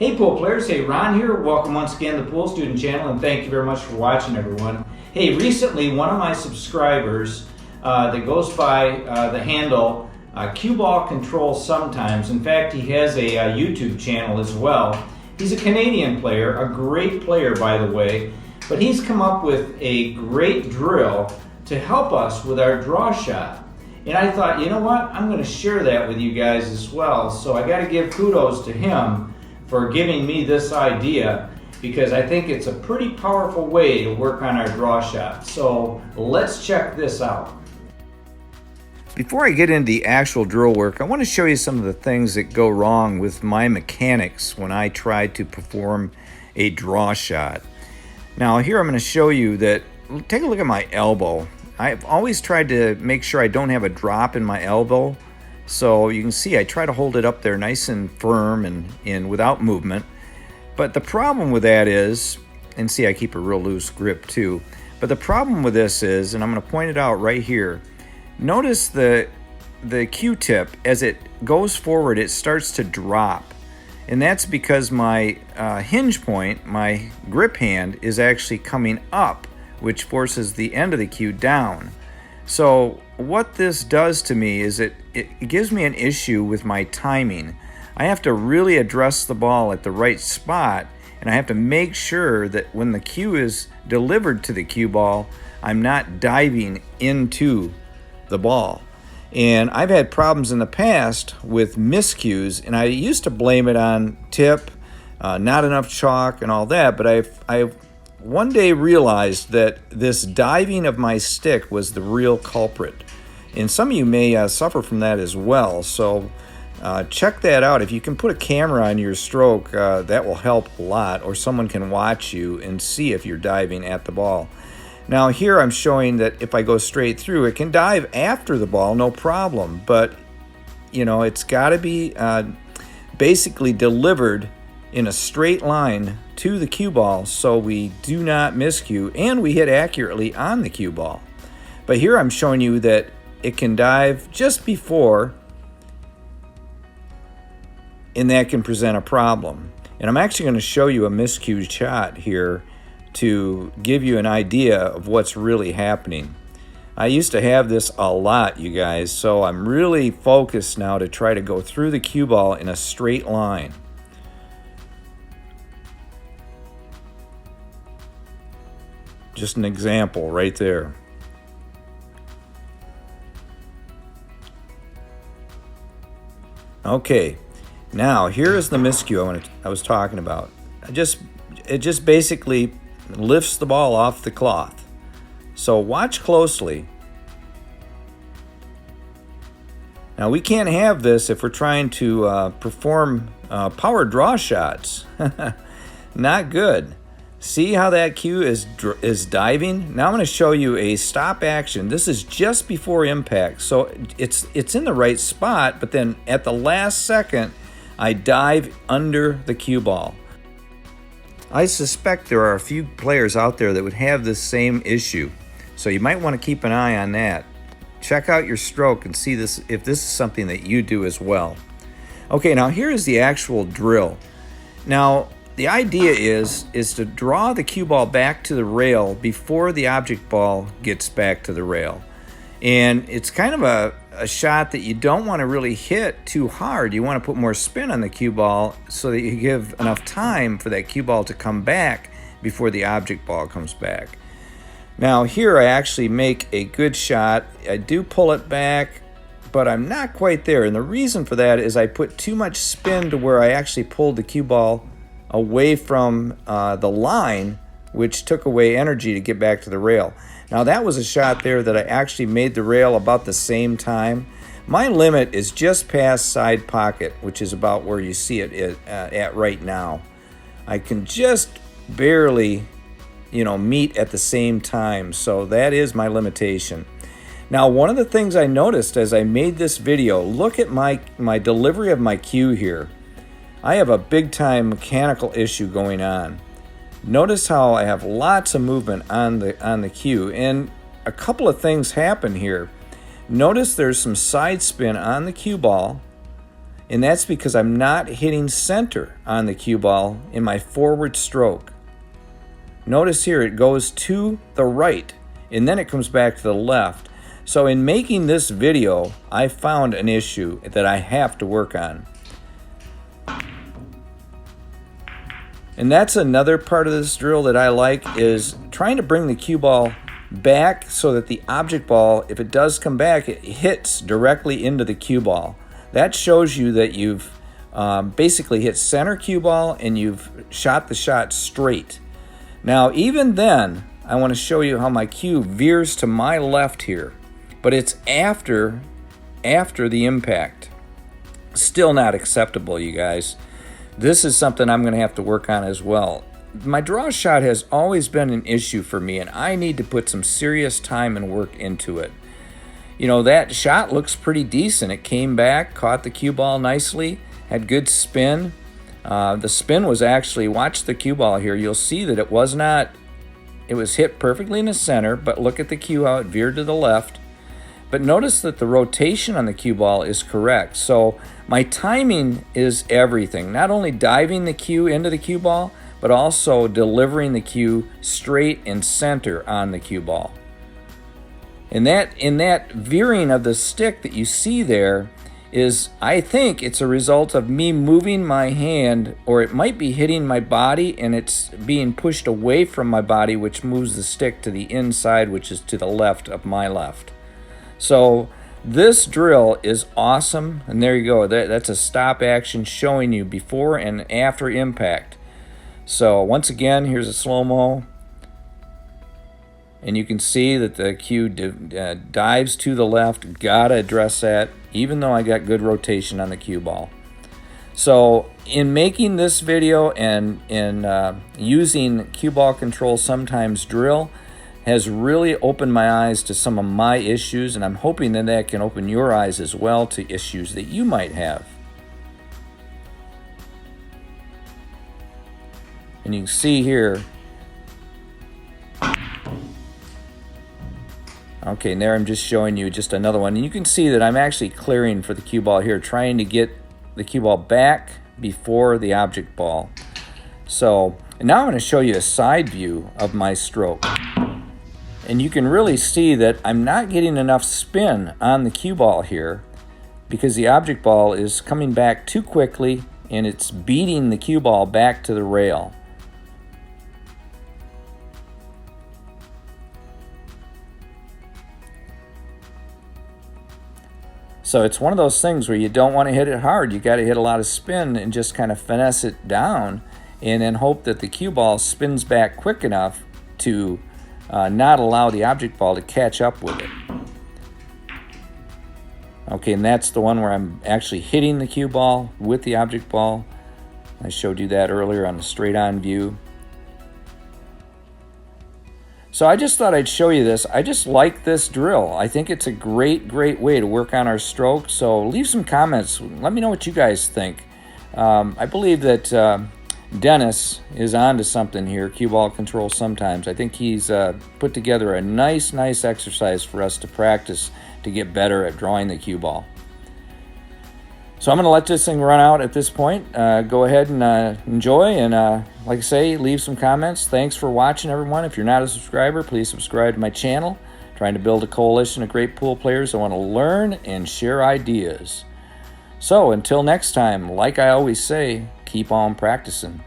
Hey pool players, hey Ron here. Welcome once again to the Pool Student Channel and thank you very much for watching, everyone. Hey, recently one of my subscribers that goes by the handle Cue Ball Control Sometimes, in fact he has a YouTube channel as well. He's a Canadian player, a great player by the way, but he's come up with a great drill to help us with our draw shot. And I thought, you know what, I'm going to share that with you guys as well. So I got to give kudos to him for giving me this idea, because I think it's a pretty powerful way to work on our draw shot. So let's check this out. Before I get into the actual drill work, I want to show you some of the things that go wrong with my mechanics when I try to perform a draw shot. Now here I'm going to show you that, take a look at my elbow. I've always tried to make sure I don't have a drop in my elbow. So you can see I try to hold it up there nice and firm and without movement. But the problem with that is, and see I keep a real loose grip too, but the problem with this is, and I'm going to point it out right here, notice the Q-tip, as it goes forward, it starts to drop. And that's because my hinge point, my grip hand, is actually coming up, which forces the end of the cue down. So what this does to me is it gives me an issue with my timing. I have to really address the ball at the right spot, and I have to make sure that when the cue is delivered to the cue ball, I'm not diving into the ball. And I've had problems in the past with miscues, and I used to blame it on tip, not enough chalk and all that, but I've one day realized that this diving of my stick was the real culprit. And some of you may suffer from that as well. So check that out. If you can put a camera on your stroke, that will help a lot, or someone can watch you and see if you're diving at the ball. Now here I'm showing that if I go straight through, it can dive after the ball, no problem. But you know, it's got to be basically delivered in a straight line to the cue ball so we do not miscue and we hit accurately on the cue ball. But here I'm showing you that it can dive just before, and that can present a problem. And I'm actually going to show you a miscued shot here to give you an idea of what's really happening. I used to have this a lot, you guys, so I'm really focused now to try to go through the cue ball in a straight line. Just an example right there. Okay, now here is the miscue I was talking about. It just basically lifts the ball off the cloth. So watch closely. Now we can't have this if we're trying to perform power draw shots. Not good. See how that cue is diving? Now I'm going to show you a stop action. This is just before impact, so it's in the right spot, but then at the last second, I dive under the cue ball. I suspect there are a few players out there that would have this same issue, so you might want to keep an eye on that. Check out your stroke and see if this is something that you do as well. Okay, now here is the actual drill. Now, the idea is to draw the cue ball back to the rail before the object ball gets back to the rail. And it's kind of a shot that you don't want to really hit too hard. You want to put more spin on the cue ball so that you give enough time for that cue ball to come back before the object ball comes back. Now here I actually make a good shot. I do pull it back, but I'm not quite there. And the reason for that is I put too much spin to where I actually pulled the cue ball away from the line, which took away energy to get back to the rail. Now that was a shot there that I actually made the rail about the same time. My limit is just past side pocket, which is about where you see it at right now. I can just barely, meet at the same time, so that is my limitation. Now one of the things I noticed as I made this video, look at my delivery of my cue here. I have a big time mechanical issue going on. Notice how I have lots of movement on the cue, and a couple of things happen here. Notice there's some side spin on the cue ball, And that's because I'm not hitting center on the cue ball in my forward stroke. Notice here it goes to the right and then it comes back to the left. So in making this video, I found an issue that I have to work on. And that's another part of this drill that I like, is trying to bring the cue ball back so that the object ball, if it does come back, it hits directly into the cue ball. That shows you that you've basically hit center cue ball and you've shot the shot straight. Now even then, I want to show you how my cue veers to my left here, but it's after the impact. Still not acceptable, you guys. This is something I'm going to have to work on as well. My draw shot has always been an issue for me, and I need to put some serious time and work into it. You know, that shot looks pretty decent. It came back, caught the cue ball nicely, had good spin. The spin was actually, watch the cue ball here, you'll see that it was hit perfectly in the center, but look at the cue, how it veered to the left. But notice that the rotation on the cue ball is correct. So my timing is everything. Not only diving the cue into the cue ball, but also delivering the cue straight and center on the cue ball. And in that veering of the stick that you see there is, I think it's a result of me moving my hand, or it might be hitting my body and it's being pushed away from my body, which moves the stick to the inside, which is to the left of my left. So this drill is awesome, and there you go. That's a stop action showing you before and after impact. So once again, here's a slow-mo, and you can see that the cue dives to the left. Gotta address that, even though I got good rotation on the cue ball. So in making this video and in using cue ball control sometimes drill, has really opened my eyes to some of my issues, and I'm hoping that that can open your eyes as well to issues that you might have. And you can see here, okay, and there I'm just showing you just another one, and you can see that I'm actually clearing for the cue ball here, trying to get the cue ball back before the object ball. So, and now I'm going to show you a side view of my stroke. And you can really see that I'm not getting enough spin on the cue ball here because the object ball is coming back too quickly and it's beating the cue ball back to the rail. So it's one of those things where you don't want to hit it hard. You got to hit a lot of spin and just kind of finesse it down and then hope that the cue ball spins back quick enough to not allow the object ball to catch up with it. Okay, and that's the one where I'm actually hitting the cue ball with the object ball. I showed you that earlier on the straight on view. So I just thought I'd show you this. I just like this drill. I think it's a great way to work on our stroke. So leave some comments. Let me know what you guys think. I believe that Dennis is on to something here, cue ball control sometimes. I think he's put together a nice exercise for us to practice to get better at drawing the cue ball. So I'm going to let this thing run out at this point. Go ahead and enjoy, and like I say, leave some comments. Thanks for watching, everyone. If you're not a subscriber, please subscribe to my channel. Trying to build a coalition of great pool players that want to learn and share ideas. So until next time, like I always say, keep on practicing.